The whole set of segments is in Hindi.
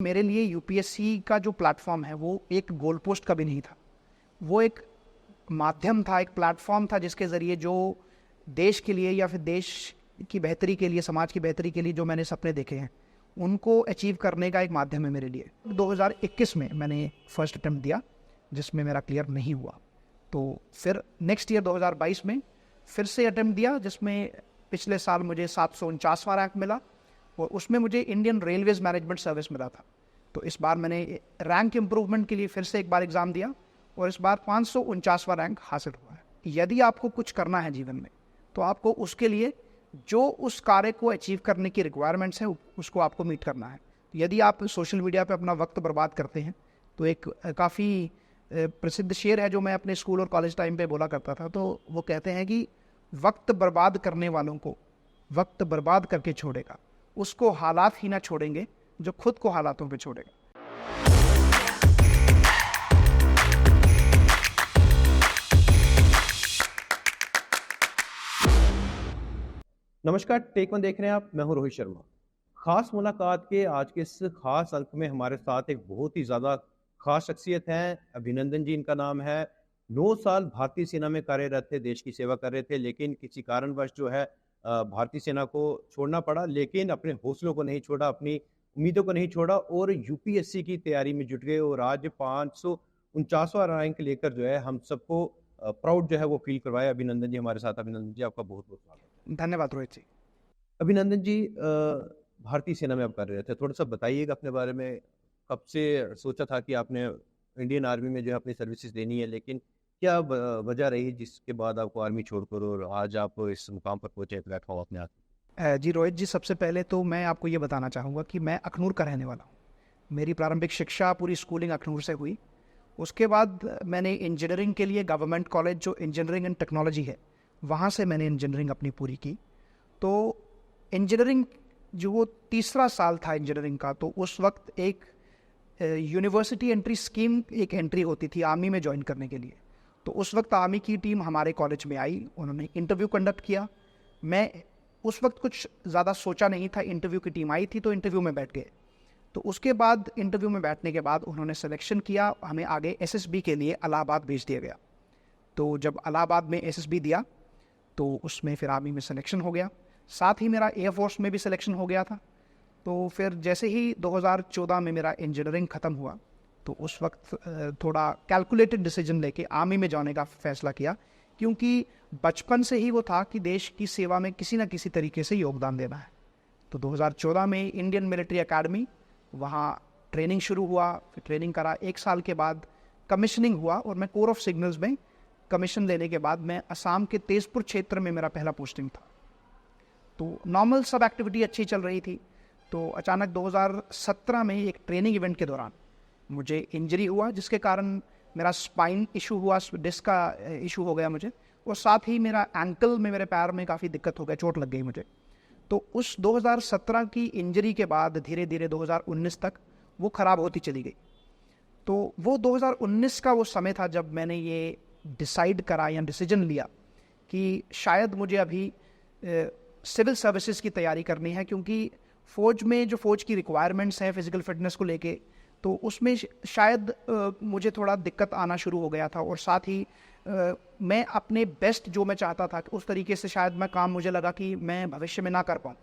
मेरे लिए यूपीएससी का जो प्लेटफॉर्म है वो एक गोल पोस्ट कभी नहीं था। वो एक माध्यम था, एक प्लेटफॉर्म था जिसके ज़रिए जो देश के लिए या फिर देश की बेहतरी के लिए, समाज की बेहतरी के लिए जो मैंने सपने देखे हैं उनको अचीव करने का एक माध्यम है मेरे लिए। 2021 में मैंने फर्स्ट अटेम्प्ट दिया जिसमें मेरा क्लियर नहीं हुआ। तो फिर नेक्स्ट ईयर 2022 में फिर से अटेम्प्ट दिया जिसमें पिछले साल मुझे 749वां रैंक मिला और उसमें मुझे इंडियन रेलवेज मैनेजमेंट सर्विस मिला था। तो इस बार मैंने रैंक इम्प्रूवमेंट के लिए फिर से एक बार एग्ज़ाम दिया और इस बार 549वां रैंक हासिल हुआ है। यदि आपको कुछ करना है जीवन में तो आपको उसके लिए जो उस कार्य को अचीव करने की रिक्वायरमेंट्स हैं उसको आपको मीट करना है। यदि आप सोशल मीडिया पे अपना वक्त बर्बाद करते हैं तो एक काफ़ी प्रसिद्ध शेर है जो मैं अपने स्कूल और कॉलेज टाइम पे बोला करता था। तो वो कहते हैं कि वक्त बर्बाद करने वालों को वक्त बर्बाद करके छोड़ेगा, उसको हालात ही ना छोड़ेंगे जो खुद को हालातों पे छोड़ेगा। नमस्कार, टेक वन देख रहे हैं आप। मैं हूं रोहित शर्मा। खास मुलाकात के आज के इस खास अंक में हमारे साथ एक बहुत ही ज़्यादा खास शख्सियत हैं। अभिनंदन जी इनका नाम है। 9 साल भारतीय सेना में कार्यरत थे, देश की सेवा कर रहे थे, लेकिन किसी कारणवश जो है भारतीय सेना को छोड़ना पड़ा, लेकिन अपने हौसलों को नहीं छोड़ा, अपनी उम्मीदों को नहीं छोड़ा और यूपीएससी की तैयारी में जुट गए और आज 549वां रैंक लेकर जो है हम सबको प्राउड जो है वो फील करवाया। अभिनंदन जी हमारे साथ। अभिनंदन जी, आपका बहुत बहुत स्वागत। धन्यवाद रोहित जी। अभिनंदन जी, भारतीय सेना में आप कर रहे थे, थोड़ा सा बताइएगा अपने बारे में। कब से सोचा था कि आपने इंडियन आर्मी में जो है अपनी सर्विसेज देनी है, लेकिन क्या वजह रही जिसके बाद आपको आर्मी छोड़कर और आज आप इस मुकाम पर पहुंचे, प्लेटफॉर्म अपने हाथ? जी रोहित जी, सबसे पहले तो मैं आपको ये बताना चाहूँगा कि मैं अखनूर का रहने वाला हूँ। मेरी प्रारंभिक शिक्षा पूरी स्कूलिंग अखनूर से हुई। उसके बाद मैंने इंजीनियरिंग के लिए गवर्नमेंट कॉलेज जो इंजीनियरिंग एंड टेक्नोलॉजी है वहाँ से मैंने इंजीनियरिंग अपनी पूरी की। तो इंजीनियरिंग जो वो तीसरा साल था इंजीनियरिंग का, तो उस वक्त एक यूनिवर्सिटी एंट्री स्कीम एक एंट्री होती थी आर्मी में ज्वाइन करने के लिए। तो उस वक्त आर्मी की टीम हमारे कॉलेज में आई, उन्होंने इंटरव्यू कंडक्ट किया। मैं उस वक्त कुछ ज़्यादा सोचा नहीं था, इंटरव्यू की टीम आई थी तो इंटरव्यू में बैठ गए। तो उसके बाद इंटरव्यू में बैठने के बाद उन्होंने सिलेक्शन किया, हमें आगे एसएसबी के लिए इलाहाबाद भेज दिया गया। तो जब इलाहाबाद में एसएसबी दिया तो उसमें फिर आर्मी में सिलेक्शन हो गया, साथ ही मेरा एयरफोर्स में भी सिलेक्शन हो गया था। तो फिर जैसे ही 2014 में मेरा इंजीनियरिंग ख़त्म हुआ तो उस वक्त थोड़ा कैलकुलेटेड डिसीजन लेके आर्मी में जाने का फ़ैसला किया, क्योंकि बचपन से ही वो था कि देश की सेवा में किसी न किसी तरीके से योगदान देना है। तो 2014 में इंडियन मिलिट्री एकेडमी, वहाँ ट्रेनिंग शुरू हुआ, फिर ट्रेनिंग करा। 1 साल के बाद कमीशनिंग हुआ और मैं कोर ऑफ सिग्नल्स में कमीशन लेने के बाद मैं असम के तेजपुर क्षेत्र में मेरा पहला पोस्टिंग था। तो नॉर्मल सब एक्टिविटी अच्छी चल रही थी। तो अचानक 2017 में एक ट्रेनिंग इवेंट के दौरान मुझे इंजरी हुआ, जिसके कारण मेरा स्पाइन इशू हुआ, डिस्क का इशू हो गया मुझे, और साथ ही मेरा एंकल में, मेरे पैर में काफ़ी दिक्कत हो गई, चोट लग गई मुझे। तो उस 2017 की इंजरी के बाद धीरे धीरे 2019 तक वो ख़राब होती चली गई। तो वो 2019 का वो समय था जब मैंने ये डिसाइड करा या डिसीजन लिया कि शायद मुझे अभी सिविल सर्विसेज की तैयारी करनी है, क्योंकि फ़ौज में जो फ़ौज की रिक्वायरमेंट्स हैं फिज़िकल फिटनेस को लेके, तो उसमें शायद मुझे थोड़ा दिक्कत आना शुरू हो गया था। और साथ ही मैं अपने बेस्ट जो मैं चाहता था कि उस तरीके से शायद मैं काम, मुझे लगा कि मैं भविष्य में ना कर पाऊँ।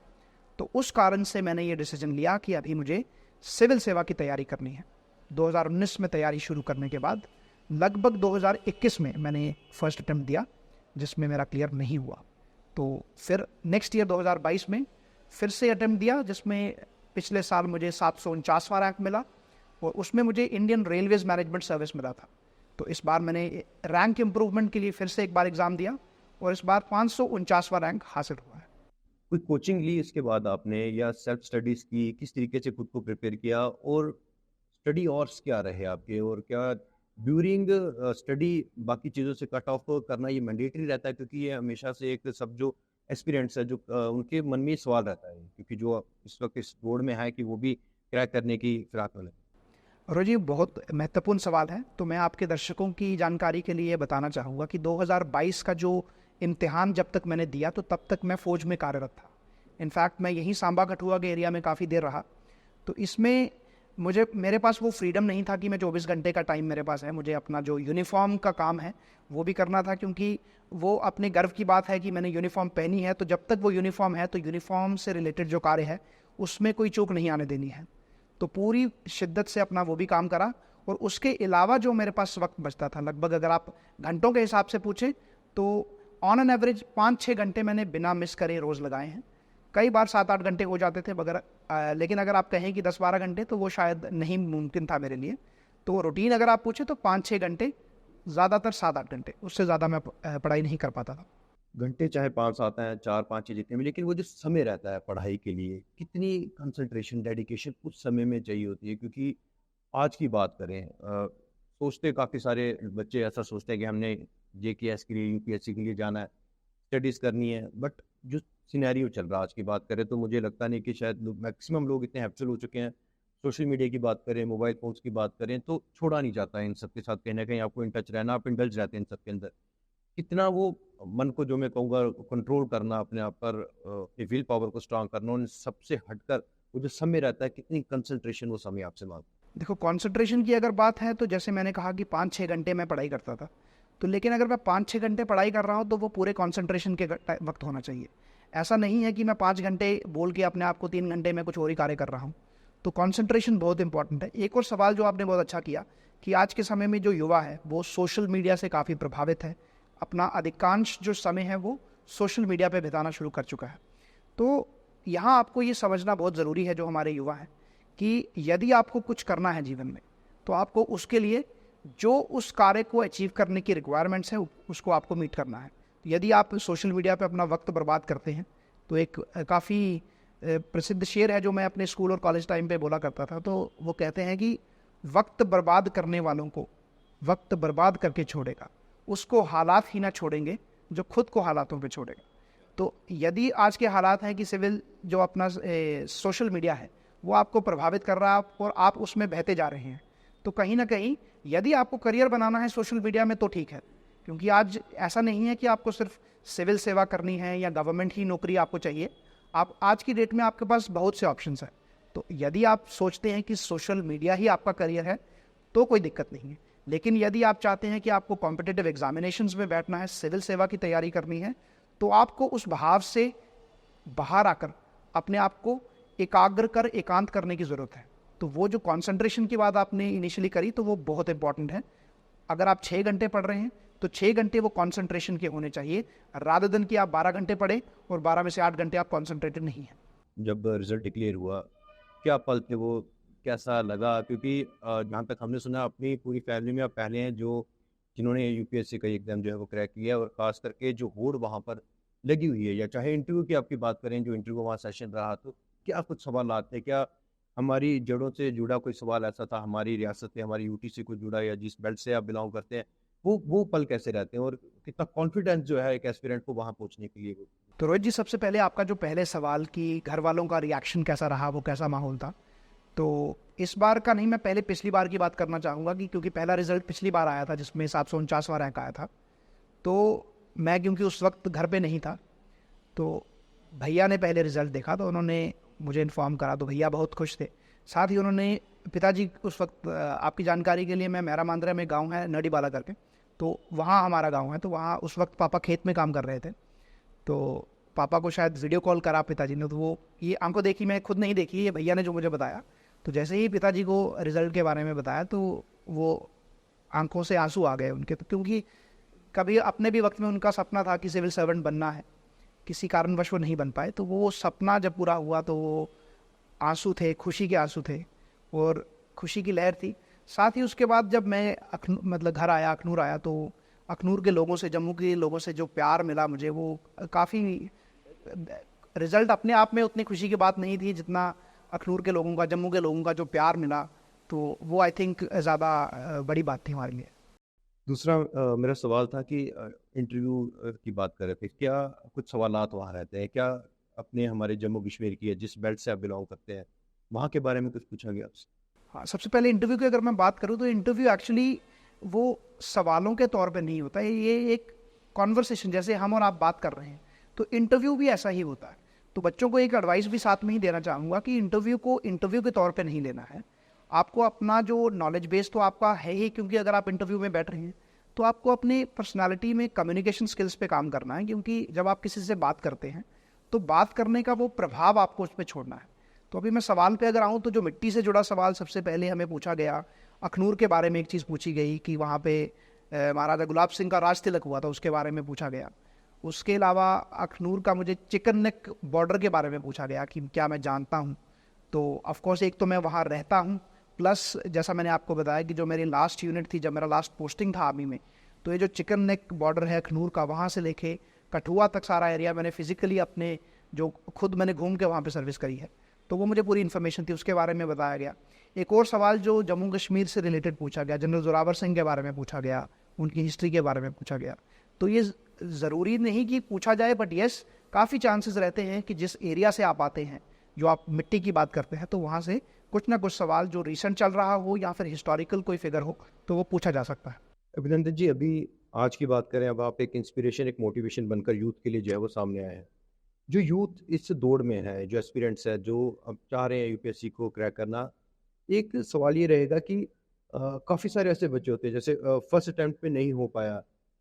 तो उस कारण से मैंने ये डिसीजन लिया कि अभी मुझे सिविल सेवा की तैयारी करनी है। 2019 में तैयारी शुरू करने के बाद लगभग 2021 में मैंने फर्स्ट अटेम्प्ट दिया जिसमें मेरा क्लियर नहीं हुआ। तो फिर नेक्स्ट ईयर 2022 में फिर से अटेम्प्ट दिया जिसमें पिछले साल मुझे 749वां रैंक मिला और उसमें मुझे इंडियन रेलवेज मैनेजमेंट सर्विस मिला था। तो इस बार मैंने रैंक इम्प्रूवमेंट के लिए फिर से एक बार एग्ज़ाम दिया और इस बार 549वां रैंक हासिल हुआ है। कोई कोचिंग ली इसके बाद आपने, या सेल्फ स्टडीज की? किस तरीके से खुद को प्रिपेयर किया और स्टडी आवर्स क्या रहे आपके, और क्या ड्यूरिंग स्टडी बाकी चीज़ों से कट ऑफ करना ये मैंडेटरी रहता है? क्योंकि ये हमेशा से एक सब जो एस्पिरेंट्स है जो उनके मन में ये सवाल रहता है, क्योंकि जो इस वक्त इस बोर्ड में है कि वो भी क्रैक करने की फिराक में लगे। और जी, बहुत महत्वपूर्ण सवाल है। तो मैं आपके दर्शकों की जानकारी के लिए बताना चाहूँगा कि 2022 का जो इम्तिहान जब तक मैंने दिया तो तब तक मैं फ़ौज में कार्यरत था। इनफैक्ट मैं यहीं सांबा कठुआ के एरिया में काफ़ी देर रहा। तो इसमें मुझे मेरे पास वो फ्रीडम नहीं था कि मैं 24 घंटे का टाइम मेरे पास है, मुझे अपना जो यूनिफॉर्म का काम है वो भी करना था, क्योंकि वो अपने गर्व की बात है कि मैंने यूनिफॉर्म पहनी है, तो जब तक वो यूनिफॉर्म है तो यूनिफॉर्म से रिलेटेड जो कार्य है उसमें कोई चूक नहीं आने देनी है। तो पूरी शिद्दत से अपना वो भी काम करा। और उसके अलावा जो मेरे पास वक्त बचता था, लगभग अगर आप घंटों के हिसाब से पूछें तो ऑन एन एवरेज 5-6 घंटे मैंने बिना मिस करे रोज़ लगाए हैं। कई बार 7-8 घंटे हो जाते थे, मगर लेकिन अगर आप कहें कि 10-12 घंटे तो वो शायद नहीं मुमकिन था मेरे लिए। तो रूटीन अगर आप पूछे तो 5-6 घंटे, ज़्यादातर 7-8 घंटे, उससे ज़्यादा मैं पढ़ाई नहीं कर पाता था। घंटे चाहे 5-7 हैं, 4-5 जितने भी, लेकिन वो जो समय रहता है पढ़ाई के लिए, कितनी कंसंट्रेशन, डेडिकेशन उस समय में चाहिए होती है? क्योंकि आज की बात करें, सोचते काफ़ी सारे बच्चे ऐसा सोचते हैं कि हमने जेकेएस के लिए, यूपीएससी के लिए जाना है, स्टडीज़ करनी है, बट जो सिनेरियो चल रहा है आज की बात करें तो मुझे लगता नहीं कि शायद मैक्सिमम लोग इतने हैप्पीफुल हो चुके हैं। सोशल मीडिया की बात करें, मोबाइल फ़ोन्स की बात करें, तो छोड़ा नहीं जाता है इन सब के साथ, कहीं न कहीं आपको इन टच रहना, आप इंडल्ज रहते हैं इन सब के अंदर। कितना वो मन को, जो मैं कहूँगा, कंट्रोल करना अपने आप पर, अपनी विल पावर को स्ट्रॉन्ग करना, उन सबसे हटकर वो जो समय रहता है, कितनी कंसंट्रेशन वो समय आपसे मांगता है? देखो, कंसंट्रेशन की अगर बात है तो जैसे मैंने कहा कि 5-6 घंटे मैं पढ़ाई करता था, तो लेकिन अगर मैं 5-6 घंटे पढ़ाई कर रहा हूँ तो वो पूरे कंसंट्रेशन के वक्त होना चाहिए। ऐसा नहीं है कि मैं 5 घंटे बोल के अपने आप को 3 घंटे में कुछ और ही कार्य कर रहा हूँ। तो कंसंट्रेशन बहुत इंपॉर्टेंट है। एक और सवाल जो आपने बहुत अच्छा किया कि आज के समय में जो युवा है वो सोशल मीडिया से काफ़ी प्रभावित है, अपना अधिकांश जो समय है वो सोशल मीडिया पे बिताना शुरू कर चुका है। तो यहाँ आपको ये समझना बहुत ज़रूरी है जो हमारे युवा हैं, कि यदि आपको कुछ करना है जीवन में तो आपको उसके लिए जो उस कार्य को अचीव करने की रिक्वायरमेंट्स है उसको आपको मीट करना है। यदि आप सोशल मीडिया पे अपना वक्त बर्बाद करते हैं तो एक काफ़ी प्रसिद्ध शेर है जो मैं अपने स्कूल और कॉलेज टाइम पे बोला करता था, तो वो कहते हैं कि वक्त बर्बाद करने वालों को वक्त बर्बाद करके छोड़ेगा, उसको हालात ही ना छोड़ेंगे जो खुद को हालातों पे छोड़ेगा। तो यदि आज के हालात हैं कि सिविल जो अपना सोशल मीडिया है वो आपको प्रभावित कर रहा है और आप उसमें बहते जा रहे हैं, तो कहीं ना कहीं यदि आपको करियर बनाना है सोशल मीडिया में तो ठीक है, क्योंकि आज ऐसा नहीं है कि आपको सिर्फ सिविल सेवा करनी है या गवर्नमेंट ही नौकरी आपको चाहिए। आप आज की डेट में आपके पास बहुत से ऑप्शंस हैं। तो यदि आप सोचते हैं कि सोशल मीडिया ही आपका करियर है तो कोई दिक्कत नहीं है, लेकिन यदि आप चाहते हैं कि आपको कॉम्पिटिटिव एग्जामिनेशंस में बैठना है, सिविल सेवा की तैयारी करनी है, तो आपको उस भाव से बाहर आकर अपने आप को एकाग्र कर एकांत करने की ज़रूरत है। तो वो जो कंसंट्रेशन की बात आपने इनिशियली करी तो वो बहुत इंपॉर्टेंट है। अगर आप 6 घंटे पढ़ रहे हैं तो 6 घंटे वो कंसंट्रेशन के होने चाहिए, रादर देन कि आप 12 घंटे पढ़े और 12 में से 8 घंटे आप कंसंट्रेटेड नहीं हैं। जब रिजल्ट डिक्लेयर हुआ, क्या पल थे वो? कैसा लगा? क्योंकि जहाँ तक हमने सुना, अपनी पूरी फैमिली में आप पहले हैं जो जिन्होंने यूपीएससी का एग्ज़ाम जो है वो क्रैक किया है, और ख़ास करके जो होड़ वहाँ पर लगी हुई है, या चाहे इंटरव्यू की आपकी बात करें, जो इंटरव्यू वहाँ सेशन रहा, तो क्या कुछ सवालात थे? क्या हमारी जड़ों से जुड़ा कोई सवाल ऐसा था, हमारी रियासत से, हमारी यूटी से कोई जुड़ा, या जिस बेल्ट से आप बिलॉन्ग करते हैं, वो पल कैसे रहते हैं, और कितना कॉन्फिडेंस जो है एक एस्पिरेंट को वहाँ पहुँचने के लिए? तो रोहित जी, सबसे पहले आपका जो पहले सवाल कि घर वालों का रिएक्शन कैसा रहा, वो कैसा माहौल था, तो इस बार का नहीं, मैं पहले पिछली बार की बात करना चाहूँगा कि क्योंकि पहला रिजल्ट पिछली बार आया था जिसमें 749वां रैंक आया था। तो मैं क्योंकि उस वक्त घर पे नहीं था, तो भैया ने पहले रिज़ल्ट देखा तो उन्होंने मुझे इन्फॉर्म करा, तो भैया बहुत खुश थे। साथ ही उन्होंने पिताजी उस वक्त, आपकी जानकारी के लिए, मैं मेरा मांद्रा में गांव है नडीबाला करके, तो वहाँ हमारा गांव है, तो वहाँ उस वक्त पापा खेत में काम कर रहे थे। तो पापा को शायद वीडियो कॉल करा पिताजी ने, तो वो ये आंखों देखी, मैं खुद नहीं देखी, ये भैया ने जो मुझे बताया। तो जैसे ही पिताजी को रिज़ल्ट के बारे में बताया तो वो आंखों से आंसू आ गए उनके, तो क्योंकि कभी अपने भी वक्त में उनका सपना था कि सिविल सर्वेंट बनना है, किसी कारणवश वो नहीं बन पाए, तो वो सपना जब पूरा हुआ तो वो आंसू थे, खुशी के आंसू थे और खुशी की लहर थी। साथ ही उसके बाद जब मैं मतलब घर आया, अखनूर आया, तो अखनूर के लोगों से, जम्मू के लोगों से जो प्यार मिला मुझे, वो काफ़ी, रिज़ल्ट अपने आप में उतनी खुशी की बात नहीं थी जितना अखनूर के लोगों का, जम्मू के लोगों का जो प्यार मिला, तो वो आई थिंक ज़्यादा बड़ी बात थी हमारे लिए। दूसरा मेरा सवाल था कि इंटरव्यू की बात कर रहे थे, क्या कुछ सवालात वहाँ रहते हैं? क्या अपने हमारे जम्मू कश्मीर की, जिस बेल्ट से आप बिलोंग करते हैं, वहाँ के बारे में कुछ पूछा गया आपसे? हाँ, सबसे पहले इंटरव्यू की अगर मैं बात करूँ तो इंटरव्यू एक्चुअली वो सवालों के तौर पे नहीं होता है, ये एक कॉन्वर्सेशन, जैसे हम और आप बात कर रहे हैं, तो इंटरव्यू भी ऐसा ही होता है। तो बच्चों को एक एडवाइस भी साथ में ही देना चाहूँगा कि इंटरव्यू को इंटरव्यू के तौर पे नहीं लेना है, आपको अपना जो नॉलेज बेस तो आपका है ही, क्योंकि अगर आप इंटरव्यू में बैठ रहे हैं तो आपको अपनी पर्सनालिटी में कम्युनिकेशन स्किल्स पे काम करना है, क्योंकि जब आप किसी से बात करते हैं तो बात करने का वो प्रभाव आपको उस पर छोड़ना है। तो अभी मैं सवाल पे अगर आऊँ तो जो मिट्टी से जुड़ा सवाल सबसे पहले हमें पूछा गया, अखनूर के बारे में एक चीज़ पूछी गई कि वहाँ पे महाराजा गुलाब सिंह का राज तिलक हुआ था, उसके बारे में पूछा गया। उसके अलावा अखनूर का मुझे चिकन नेक बॉर्डर के बारे में पूछा गया कि क्या मैं जानता हूँ। तो ऑफकोर्स एक तो मैं वहाँ रहता हूँ, प्लस जैसा मैंने आपको बताया कि जो मेरी लास्ट यूनिट थी, जब मेरा लास्ट पोस्टिंग था आर्मी में, तो ये जो चिकन नेक बॉर्डर है अखनूर का, वहाँ से लेके कठुआ तक सारा एरिया मैंने फिजिकली अपने जो खुद मैंने घूम के वहाँ पे सर्विस करी है, तो वो मुझे पूरी इन्फॉर्मेशन थी, उसके बारे में बताया गया। एक और सवाल जो जम्मू कश्मीर से रिलेटेड पूछा गया, जनरल जोरावर सिंह के बारे में पूछा गया, उनकी हिस्ट्री के बारे में पूछा गया। तो ये ज़रूरी नहीं कि पूछा जाए, बट येस काफ़ी चांसेस रहते हैं कि जिस एरिया से आप आते हैं, जो आप मिट्टी की बात करते हैं, तो वहाँ से कुछ ना कुछ सवाल जो रिसेंट चल रहा हो या फिर हिस्टोरिकल कोई फिगर हो तो वो पूछा जा सकता है। अभिनंदन जी, अभी आज की बात करें, अब आप एक इंस्पिरेशन, एक मोटिवेशन बनकर यूथ के लिए जो है वो सामने आए हैं। जो यूथ इस दौड़ में है, जो एस्पिरेंट्स है, जो अब चाह रहे हैं यूपीएससी को क्रैक करना, एक सवाल ये रहेगा कि काफ़ी सारे ऐसे बच्चे होते हैं जैसे फर्स्ट अटेम्प्ट पे नहीं हो पाया,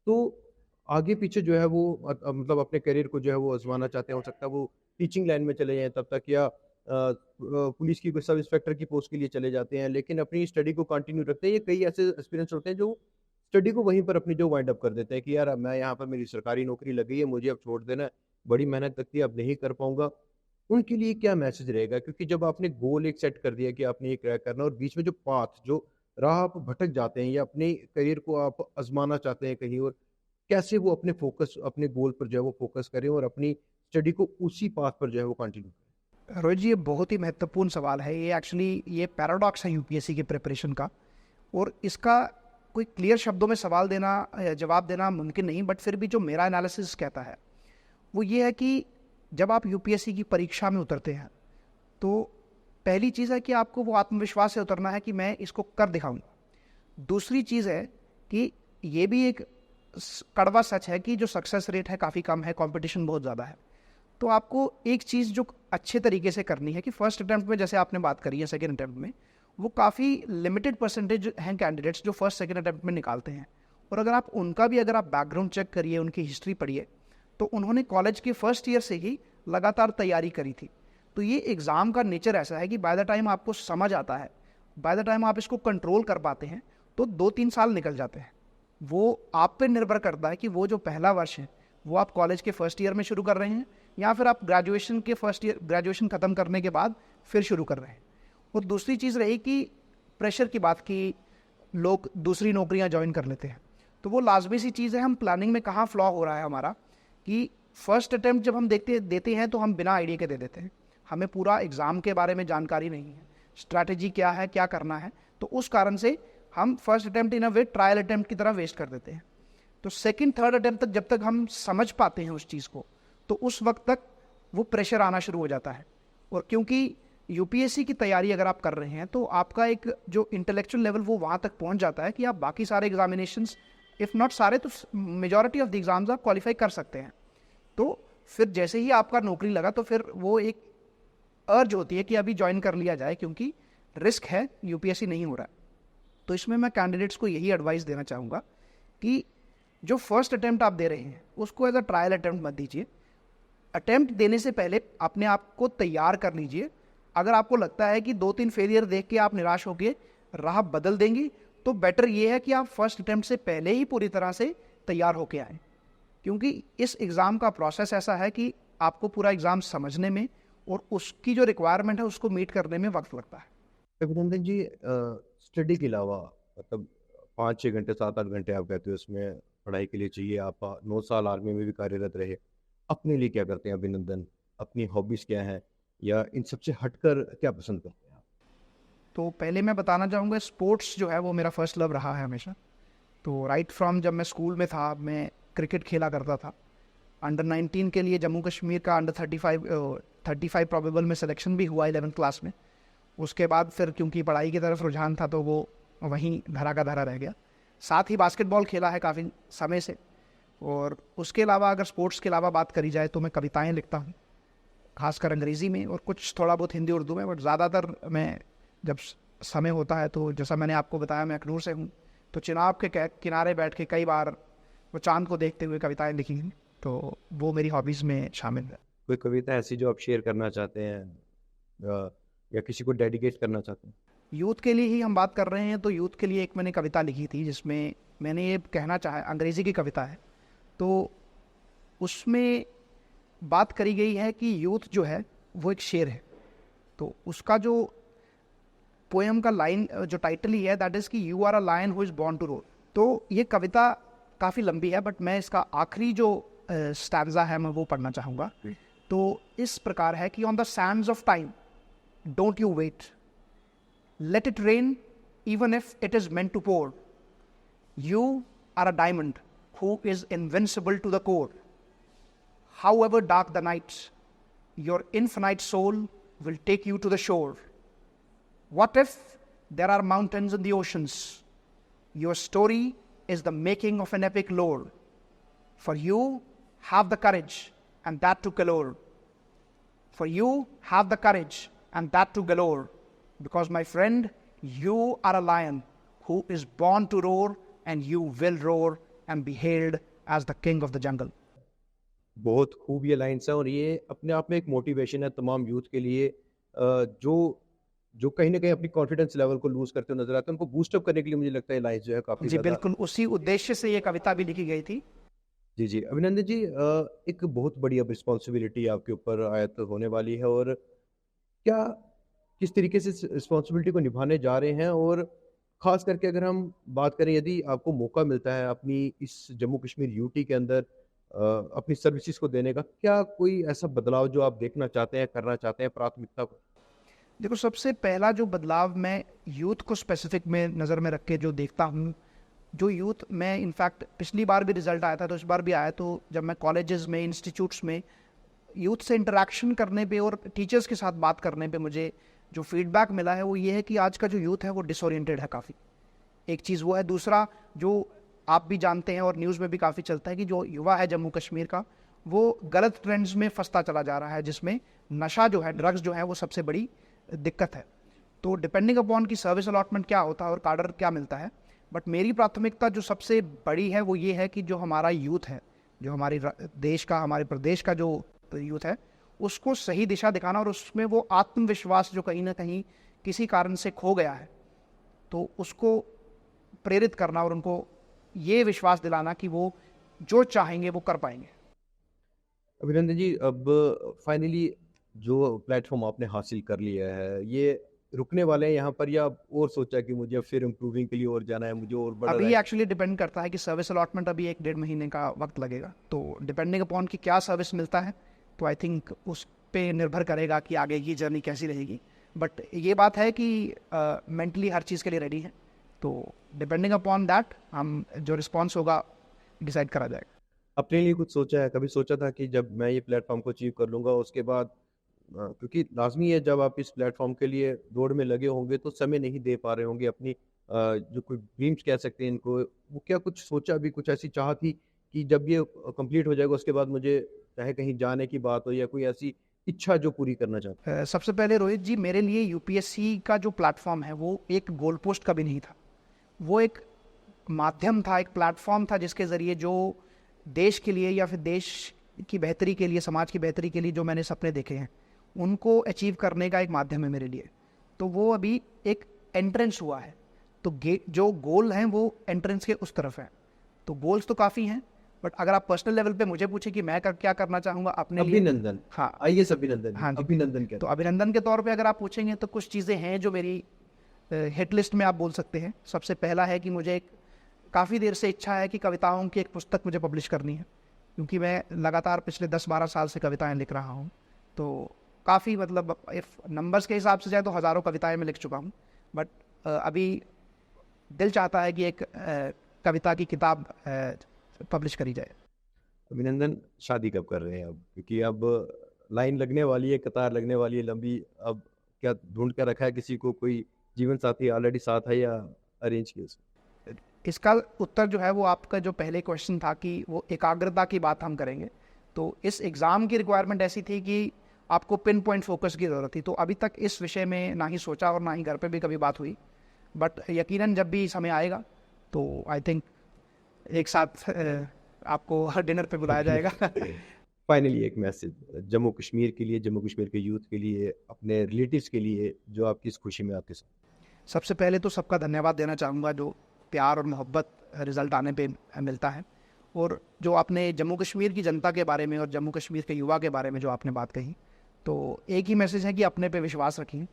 तो आगे पीछे जो है वो मतलब अपने करियर को जो है वो आजमाना चाहते हैं। हो सकता है वो टीचिंग लाइन में चले जाएँ तब तक, या पुलिस की कोई सब इंस्पेक्टर की पोस्ट के लिए चले जाते हैं, लेकिन अपनी स्टडी को कंटिन्यू रखते हैं। ये कई ऐसे एक्सपीरियंस होते हैं जो स्टडी को वहीं पर अपनी जो वाइंड अप कर देते हैं कि यार अब मैं यहाँ पर, मेरी सरकारी नौकरी लग गई है, मुझे अब छोड़ देना है, बड़ी मेहनत लगती है, अब नहीं कर पाऊँगा। उनके लिए क्या मैसेज रहेगा? क्योंकि जब आपने गोल एक सेट कर दिया कि आपने ये क्रैक करना, और बीच में जो पाथ, जो राह आप भटक जाते हैं या अपने करियर को आप आज़माना चाहते हैं कहीं और, कैसे वो अपने फ़ोकस, अपने गोल पर जो है वो फ़ोकस करें और अपनी स्टडी को उसी पाथ पर जो है वो कंटिन्यू करें? रोहित जी, ये बहुत ही महत्वपूर्ण सवाल है। ये एक्चुअली ये पैराडॉक्स है यूपीएससी के प्रिपरेशन का, और इसका कोई क्लियर शब्दों में सवाल देना जवाब देना मुमकिन नहीं, बट फिर भी जो मेरा एनालिसिस कहता है वो ये है कि जब आप यूपीएससी की परीक्षा में उतरते हैं तो पहली चीज़ है कि आपको वो आत्मविश्वास से उतरना है कि मैं इसको कर दिखाऊंगा। दूसरी चीज़ है कि ये भी एक कड़वा सच है कि जो सक्सेस रेट है काफ़ी कम है, कंपटीशन बहुत ज़्यादा है। तो आपको एक चीज़ जो अच्छे तरीके से करनी है कि फर्स्ट अटैम्प्ट में, जैसे आपने बात करी है सेकेंड अटैम्प्ट में, वो काफ़ी लिमिटेड परसेंटेज हैं कैंडिडेट्स जो फर्स्ट सेकेंड अटैम्प्ट में निकालते हैं। और अगर आप उनका भी, अगर आप बैकग्राउंड चेक करिए, उनकी हिस्ट्री पढ़िए, तो उन्होंने कॉलेज के फर्स्ट ईयर से ही लगातार तैयारी करी थी। तो ये एग्ज़ाम का नेचर ऐसा है कि बाय द टाइम आपको समझ आता है, बाय द टाइम आप इसको कंट्रोल कर पाते हैं, तो 2-3 साल निकल जाते हैं। वो आप पे निर्भर करता है कि वो जो पहला वर्ष है वो आप कॉलेज के फर्स्ट ईयर में शुरू कर रहे हैं या फिर आप ग्रेजुएशन के फर्स्ट ईयर, ग्रेजुएशन ख़त्म करने के बाद फिर शुरू कर रहे हैं। और दूसरी चीज़ रही कि प्रेशर की बात की, लोग दूसरी नौकरियां ज्वाइन कर लेते हैं, तो वो लाजमी सी चीज़ है। हम प्लानिंग में कहाँ फ्लॉ हो रहा है हमारा कि फर्स्ट अटैम्प्ट जब हम देते हैं तो हम बिना आइडिया के दे देते हैं, हमें पूरा एग्ज़ाम के बारे में जानकारी नहीं है, स्ट्रैटेजी क्या है, क्या करना है, तो उस कारण से हम फर्स्ट अटैम्प्ट इन अ वे ट्रायल अटैम्प्ट की तरह वेस्ट कर देते हैं। तो सेकंड थर्ड अटैम्प्ट तक जब तक हम समझ पाते हैं उस चीज़ को, तो उस वक्त तक वो प्रेशर आना शुरू हो जाता है। और क्योंकि यूपीएससी की तैयारी अगर आप कर रहे हैं तो आपका एक जो इंटेलेक्चुअल लेवल वो वहाँ तक पहुँच जाता है कि आप बाकी सारे एग्जामिनेशंस, इफ़ नॉट सारे तो मेजॉरिटी ऑफ द एग्ज़ाम्स आप क्वालिफाई कर सकते हैं। तो फिर जैसे ही आपका नौकरी लगा तो फिर वो एक अर्ज होती है कि अभी ज्वाइन कर लिया जाए, क्योंकि रिस्क है, यूपीएससी नहीं हो रहा है। तो इसमें मैं कैंडिडेट्स को यही एडवाइस देना चाहूँगा कि जो फर्स्ट अटैम्प्ट आप दे रहे हैं उसको एज अ ट्रायल अटैम्प्ट मत दीजिए। अटैम्प्ट देने से पहले अपने आप को तैयार कर लीजिए। अगर आपको लगता है कि 2-3 फेलियर देख के आप निराश होकर राह बदल देंगी, तो बेटर ये है कि आप फर्स्ट अटैम्प्ट से पहले ही पूरी तरह से तैयार होके आएँ, क्योंकि इस एग्ज़ाम का प्रोसेस ऐसा है कि आपको पूरा एग्ज़ाम समझने में और उसकी जो रिक्वायरमेंट है उसको मीट करने में वक्त लगता है। अभिनंदन जी, स्टडी के अलावा, मतलब 5-6 घंटे, 7-8 घंटे आप कहते हो उसमें पढ़ाई के लिए चाहिए, आप 9 साल आर्मी में भी कार्यरत रहे। अपने लिए क्या करते हैं अभिनंदन? अपनी हॉबीज़ क्या हैं? या इन सबसे हटकर क्या पसंद करते हैं आप? तो पहले मैं बताना चाहूँगा, स्पोर्ट्स जो है वो मेरा फर्स्ट लव रहा है हमेशा। तो राइट फ्रॉम जब मैं स्कूल में था मैं क्रिकेट खेला करता था। अंडर 19 के लिए जम्मू कश्मीर का अंडर 35 प्रोबेबल में सिलेक्शन भी हुआ 11th क्लास में। उसके बाद फिर क्योंकि पढ़ाई की तरफ रुझान था तो वो वहीं धरा का धरा रह गया। साथ ही बास्केटबॉल खेला है काफ़ी समय से। और उसके अलावा अगर स्पोर्ट्स के अलावा बात करी जाए तो मैं कविताएं लिखता हूँ, खासकर अंग्रेज़ी में, और कुछ थोड़ा बहुत हिंदी उर्दू में, बट ज़्यादातर मैं जब समय होता है तो जैसा मैंने आपको बताया मैं अखनूर से हूँ, तो चिनाब के किनारे बैठ के कई बार वो चाँद को देखते हुए कविताएँ लिखी हैं, तो वो मेरी हॉबीज़ में शामिल है। कोई कविता ऐसी जो आप शेयर करना चाहते हैं या किसी को डेडिकेट करना चाहते हैं? यूथ के लिए ही हम बात कर रहे हैं, तो यूथ के लिए एक मैंने कविता लिखी थी जिसमें मैंने ये कहना चाहा, अंग्रेज़ी की कविता है, तो उसमें बात करी गई है कि यूथ जो है वो एक शेर है। तो उसका जो पोएम का लाइन जो टाइटल ही है दैट इज़ कि you are a lion who is born to roar. तो ये कविता काफ़ी लंबी है बट मैं इसका आखिरी जो स्टैंजा है मैं वो पढ़ना चाहूँगा। तो इस प्रकार है कि on the sands of time don't you wait, let it rain even if it is meant to pour. You are a diamond who is invincible to the core. However dark the night, your infinite soul will take you to the shore. What if there are mountains in the oceans? Your story is the making of an epic lore. For you have the courage and that to galore. For you have the courage and that to galore. Because my friend, you are a lion who is born to roar and you will roar and be hailed as the king of the jungle. बहुत खूब ये लाइन्स हैं और ये अपने आप में एक मोटिवेशन है तमाम यूथ के लिए जो जो कहीं न कहीं अपनी कॉन्फिडेंस लेवल को लूज़ करते हुए नज़र आते हैं, उनको बूस्ट अप करने के लिए मुझे लगता है ये लाइन्स जो है काफ़ी जी ज़्यादा। बिल्कुल, उसी उद्देश्य से ये कविता भी लिखी गई थी। जी, जी। अभिनंदन जी एक बहुत बड़ी अब रिस्पॉन्सिबिलिटी आपके ऊपर आयत होने वाली है और क्या किस तरीके से इस रिस्पॉन्सिबिलिटी को निभाने जा रहे हैं? और ख़ास करके अगर हम बात करें यदि आपको मौका मिलता है अपनी इस जम्मू कश्मीर यूटी के अंदर अपनी सर्विसेज़ को देने का, क्या कोई ऐसा बदलाव जो आप देखना चाहते हैं, करना चाहते हैं प्राथमिकता को? देखो, सबसे पहला जो बदलाव मैं यूथ को स्पेसिफिक में नज़र में रख के जो देखता हूँ, जो यूथ मैं इनफैक्ट पिछली बार भी रिजल्ट आया था तो इस बार भी आया, तो जब मैं कॉलेजेस में, इंस्टीट्यूट्स में यूथ से इंटरेक्शन करने पे और टीचर्स के साथ बात करने पे मुझे जो फीडबैक मिला है वो ये है कि आज का जो यूथ है वो डिसोरिएंटेड है काफ़ी। एक चीज़ वो है, दूसरा जो आप भी जानते हैं और न्यूज़ में भी काफ़ी चलता है कि जो युवा है जम्मू कश्मीर का वो गलत ट्रेंड्स में फंसता चला जा रहा है, जिसमें नशा जो है, ड्रग्स जो है वो सबसे बड़ी दिक्कत है। तो डिपेंडिंग अपॉन की सर्विस अलॉटमेंट क्या होता है और कार्डर क्या मिलता है, बट मेरी प्राथमिकता जो सबसे बड़ी है वो ये है कि जो हमारा यूथ है, जो हमारे देश का, हमारे प्रदेश का जो यूथ है, उसको सही दिशा दिखाना और उसमें वो आत्मविश्वास जो कहीं ना कहीं किसी कारण से खो गया है, तो उसको प्रेरित करना और उनको ये विश्वास दिलाना कि वो जो चाहेंगे वो कर पाएंगे। अभिनंदन जी, अब फाइनली जो प्लेटफ़ॉर्म आपने हासिल कर लिया है, ये रुकने वाले हैं यहाँ पर या आप और सोचा कि मुझे फिर इम्प्रूविंग के लिए और जाना है, मुझे और बड़ा अभी रैंक? एक्चुअली डिपेंड करता है कि सर्विस अलॉटमेंट अभी 1-1.5 महीने का वक्त लगेगा, तो डिपेंडिंग अपॉन कि क्या सर्विस मिलता है तो आई थिंक उस पे निर्भर करेगा कि आगे की जर्नी कैसी रहेगी। बट ये बात है कि मेंटली हर चीज़ के लिए रेडी है, तो डिपेंडिंग अपॉन दैट हम जो रिस्पॉन्स होगा डिसाइड करा जाएगा। अपने लिए कुछ सोचा है? कभी सोचा था कि जब मैं ये प्लेटफ़ॉर्म को अचीव कर लूँगा उसके बाद क्योंकि लाज़मी है जब आप इस प्लेटफ़ॉर्म के लिए दौड़ में लगे होंगे तो समय नहीं दे पा रहे होंगे अपनी जो कोई ड्रीम्स कह सकते हैं इनको, वो क्या कुछ सोचा भी, कुछ ऐसी चाह थी कि जब ये कंप्लीट हो जाएगा उसके बाद मुझे चाहे कहीं जाने की बात हो या कोई ऐसी इच्छा जो पूरी करना चाहते हैं? सबसे पहले रोहित जी, मेरे लिए यूपीएससी का जो प्लेटफॉर्म है वो एक गोल पोस्ट कभी नहीं था, वो एक माध्यम था, एक प्लेटफॉर्म था जिसके ज़रिए जो देश के लिए या फिर देश की बेहतरी के लिए, समाज की बेहतरी के लिए जो मैंने सपने देखे हैं उनको अचीव करने का एक माध्यम है मेरे लिए। तो वो अभी एक एंट्रेंस हुआ है, तो जो गोल हैं वो एंट्रेंस के उस तरफ हैं। तो गोल्स तो काफ़ी हैं, बट अगर आप पर्सनल लेवल पे मुझे पूछे कि मैं क्या करना चाहूँगा अपने लिए। अभिनंदन, हाँ, आइए अभिनंदन, हाँ जी, अभिनंदन कहते तो हैं। अभिनंदन के तौर पे अगर आप पूछेंगे तो कुछ चीज़ें हैं जो मेरी हिट लिस्ट में आप बोल सकते हैं। सबसे पहला है कि मुझे काफ़ी देर से इच्छा है कि कविताओं की एक पुस्तक मुझे पब्लिश करनी है, क्योंकि मैं लगातार पिछले 10-12 साल से कविताएं लिख रहा हूँ। तो काफ़ी मतलब इफ नंबर्स के हिसाब से जाए तो हज़ारों कविताएं मैं लिख चुका हूँ, बट अभी दिल चाहता है कि एक कविता की किताब पब्लिश करी जाए। अभिनंदन, शादी कब कर रहे हैं अब? क्योंकि अब लाइन लगने वाली है, कतार लगने वाली है लंबी। अब क्या ढूँढ के रखा है किसी को, कोई जीवन साथी ऑलरेडी साथ है या अरेंज किया उसने? इसका उत्तर जो है वो आपका जो पहले क्वेश्चन था कि वो एकाग्रता की बात हम करेंगे, तो इस एग्ज़ाम की रिक्वायरमेंट ऐसी थी कि आपको पिन पॉइंट फोकस की ज़रूरत थी। तो अभी तक इस विषय में ना ही सोचा और ना ही घर पे भी कभी बात हुई, बट यकीनन जब भी समय आएगा तो आई थिंक एक साथ आपको हर डिनर पे बुलाया जाएगा। फाइनली एक मैसेज जम्मू कश्मीर के लिए, जम्मू कश्मीर के यूथ के लिए, अपने रिलेटिव्स के लिए जो आपकी इस खुशी में आपके साथ। सबसे पहले तो सबका धन्यवाद देना चाहूँगा जो प्यार और मोहब्बत रिज़ल्ट आने पे मिलता है, और जो आपने जम्मू कश्मीर की जनता के बारे में और जम्मू कश्मीर के युवा के बारे में जो आपने बात कही, तो एक ही मैसेज है कि अपने पे विश्वास रखिए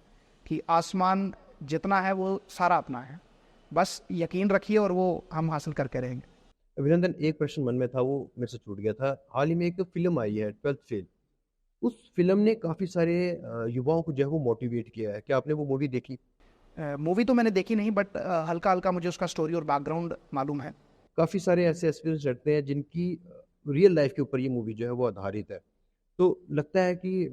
कि आसमान जितना है वो सारा अपना है, बस यकीन रखिए और वो हम हासिल करके रहेंगे। अभिनंदन, एक प्रश्न मन में था वो मेरे से छूट गया था। हाल ही में एक फिल्म आई है 12th फेल, उस फिल्म ने काफ़ी सारे युवाओं को जो है वो मोटिवेट किया है। क्या आपने वो मूवी देखी? मूवी तो मैंने देखी नहीं, बट हल्का हल्का मुझे उसका स्टोरी और बैकग्राउंड मालूम है। काफ़ी सारे ऐसे एक्सपीरियंस रहते हैं जिनकी रियल लाइफ के ऊपर ये मूवी जो है वो आधारित है। तो लगता है कि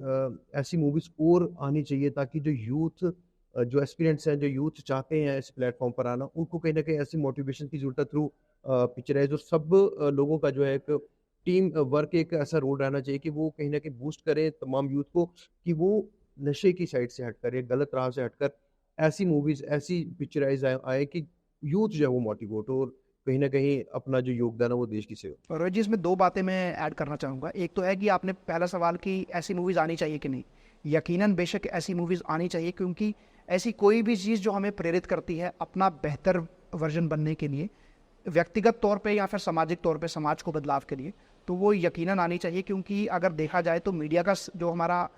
ऐसी मूवीज़ और आनी चाहिए ताकि जो यूथ जो एस्पिरेंट्स हैं, जो यूथ चाहते हैं इस प्लेटफॉर्म पर आना, उनको कहीं न कहीं ऐसी मोटिवेशन की ज़रूरत है थ्रू पिक्चराइज़, और सब लोगों का जो है एक टीम वर्क एक ऐसा रोल रहना चाहिए कि वो कहीं न कहीं बूस्ट करें तमाम यूथ को कि वो नशे की साइड से हटकर या गलत राह से हटकर ऐसी मूवीज़, ऐसी पिक्चराइज़ आए कि यूथ जो है वो मोटिवेट हो और कहीं न कहीं अपना जो योगदान है वो देश की सेवा। और जी इसमें दो बातें मैं ऐड करना चाहूँगा। एक तो है कि आपने पहला सवाल कि ऐसी मूवीज़ आनी चाहिए कि नहीं। यकीनन बेशक ऐसी मूवीज़ आनी चाहिए, क्योंकि ऐसी कोई भी चीज़ जो हमें प्रेरित करती है अपना बेहतर वर्जन बनने के लिए, व्यक्तिगत तौर पे या फिर सामाजिक तौर पे समाज को बदलाव के लिए, तो वो यकीनन आनी चाहिए। क्योंकि अगर देखा जाए तो मीडिया का जो हमारा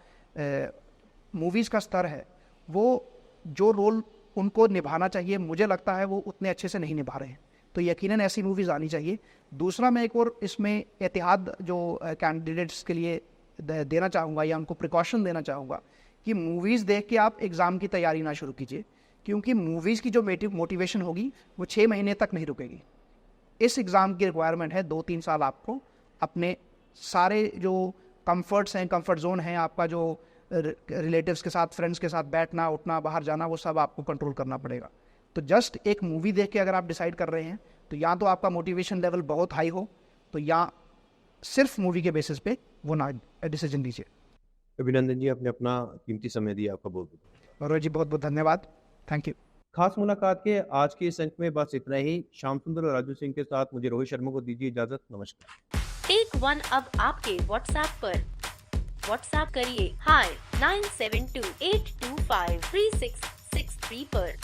मूवीज़ का स्तर है, वो जो रोल उनको निभाना चाहिए मुझे लगता है वो उतने अच्छे से नहीं निभा रहे हैं। तो यकीनन ऐसी मूवीज़ आनी चाहिए। दूसरा, मैं एक और इसमें एहतियात जो कैंडिडेट्स के लिए देना चाहूँगा या उनको प्रिकॉशन देना चाहूँगा कि मूवीज़ देख के आप एग्ज़ाम की तैयारी ना शुरू कीजिए, क्योंकि मूवीज़ की जो मोटिवेशन होगी वो 6 महीने तक नहीं रुकेगी। इस एग्ज़ाम की रिक्वायरमेंट है 2-3 साल आपको अपने सारे जो कंफर्ट्स हैं, कंफर्ट जोन हैं, आपका जो रिलेटिव्स के साथ, फ्रेंड्स के साथ बैठना उठना, बाहर जाना, वो सब आपको कंट्रोल करना पड़ेगा। तो जस्ट एक मूवी देख के अगर आप डिसाइड कर रहे हैं तो या तो आपका मोटिवेशन लेवल बहुत हाई हो, तो या सिर्फ मूवी के बेसिस पे वो ना डिसीजन लीजिए। अभिनंदन जी, आपने अपना कीमती समय दिया, आपका बहुत-बहुत। और जी बहुत बहुत धन्यवाद। Thank you. खास मुलाकात के आज के इस अंक में बस इतना ही। श्याम सुंदर और राजू सिंह के साथ मुझे रोहित शर्मा को दीजिए इजाजत। नमस्कार। टेक वन अब आपके व्हाट्सएप पर। व्हाट्सएप करिए हाय 9728253663 पर।